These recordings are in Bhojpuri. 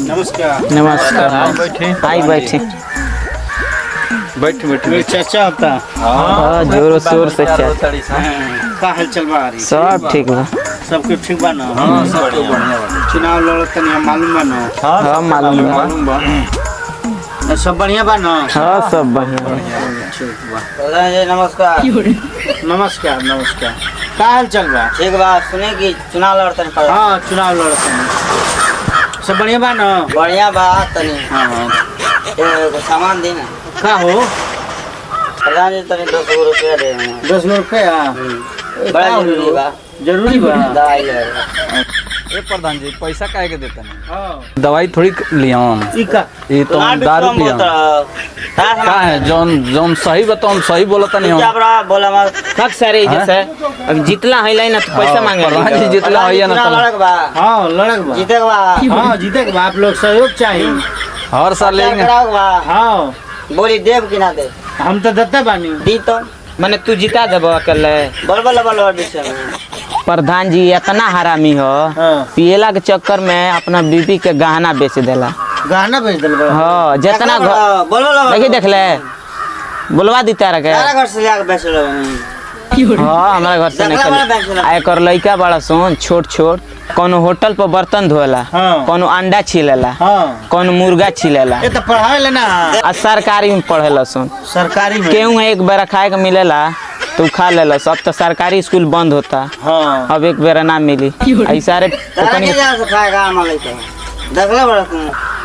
नमस्कार। नमस्कार। बैठे आई बैठे। बैठे चाचा होता। हाँ जोर शोर से चल। का हाल चल बा रही? सब ठीक बा। सब कुछ ठीक बा ना? हाँ सब बढ़िया। चुनाव लड़त तनी मालूम बा ना? हाँ मालूम बा। सब बढ़िया बा ना? हाँ सब बढ़िया। ठीक बा। प्रधान जी नमस्कार। नमस्कार नमस्कार। का हाल चल बा? ठीक बा। सुने कि चुनाव लड़ते हैं प्रधान। हाँ चुनाव लड़त तनी। सब बढ़िया बा ना? बढ़िया बा तनी। हाँ एगो सामान दी ना। का हो? प्रधान जी तनी 200 रुपया दे देना। 10 रुपया? बड़ा जरूरी बा। जरूरी बा? दवाई लेगा। ए प्रधान जी पैसा काहे के देता नहीं? हाँ। दवाई थोड़ी लिया ई का? ये तो हम दारू पिया का है जौन जौन सही बताओ हम सही बोलता नहीं क्या हम बड़ा बोला मत। कब सर जैसे अब जितला है ना तो पैसा मांगे प्रधान जी जितना है ना चुनाव लड़क बा। हाँ लड़क बा। जीते बा। हाँ जीते के बा। आप लोग सहयोग चाहिए। हर साल लेंगे। बा। हाँ बोली देव कि ना दे? हम तो देते बानी। दी तो मैंने तू जिता देबो अकेले। बोल विषय में। प्रधान जी इतना हरामी हो हाँ। पियला के चक्कर में अपना बीबी के गहना बेच देला। गहना बेच दिल बा। हाँ जितना बोल देखी देख ले बुलवा दी तारा के। तारा घर से लेके बेच लो। हाँ हमारा घर से देखला बड़ा बैंक से निकल आय कर लइका बड़ा सोन छोट छोट कोनो होटल पर बर्तन धोला हाँ। कोनो अंडा छिलेला हाँ कोनो मुर्गा छिलेला ये तो पढ़ाए लेना। आ सरकारी में पढ़ेला सोन सरकारी में। केहू एक बेरा खाए के मिलेला तो खा लेला। अब तो सरकारी स्कूल बंद होता हाँ अब एक बेरा ना मिली ऐ सारे तारा के जा से खाएगा हम लइका। देखला बड़ा तू।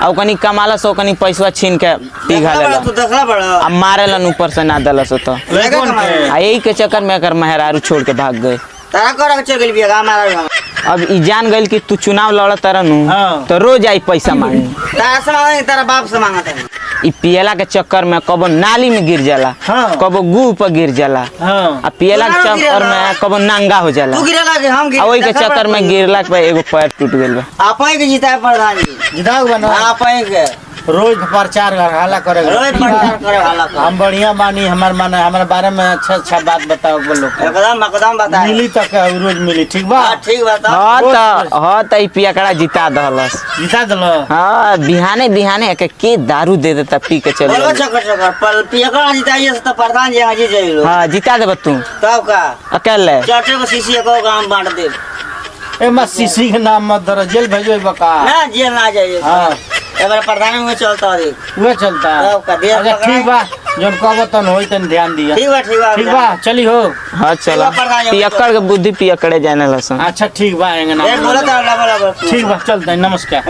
अब कनी कमाला सो कनी पैसा छीन के पिघा लेला तू देखला बड़ा। अब मारेलन ऊपर से ना देला सो तो कौन के? आ यही के चक्कर में एकर मेहरारू छोड़ के भाग गए। तारा कर के चल गेल बिया हमारा। अब ई जान गइल कि तू चुनाव लड़त रहनु हाँ। तो रोज आई पैसा मांगी। तारा से मांगे तारा बाप से मांगता है। ई पियला के चक्कर में कबो नाली में गिर जाला हाँ। कबो गू पर गिर जाला हाँ आ पियला के चक्कर में कबो नंगा हो जाला तू गिरेला कि हम आ वही के चक्कर में गिरला के बाद एगो पैर टूट गेल बा। आप ही के जीता है प्रधान जी। जिताओ बना। आप ही के रोज प्रचार हाला करेगा। रोज प्रचार करे वाला को। हम बढ़िया बानी। हमारे बारे में अच्छा अच्छा बात बताओ बोलो। एकदम बता। मिली तक रोज मिली। ठीक बा? हां ठीक बता। हाँ त ई पियकड़ा जिता दहलस। जिता दिलो। हाँ बिहाने के दारू दे देता पी के चल बोलो चक्कर पर पियकड़ा जीताइए तो प्रधान जी आज जाइलो। हाँ जिता देब तू तब का अकेले। चाचे को शीशी को काम बांट दे। ए मत सीसी के नाम मत धरो। जेल भेजो बका। ना जेल ना जाइए। हाँ एबार प्रधान में चलता है। वो चलता है। तब का देर अच्छा ठीक बा। जोन कहबो तन होई तन ध्यान दिया। ठीक बा। ठीक बा चली हो। हाँ चला पियक्कड़ के बुद्धि पियक्कड़े जाने लसन। अच्छा ठीक बा। बोला था। ठीक बा चलते हैं। नमस्कार।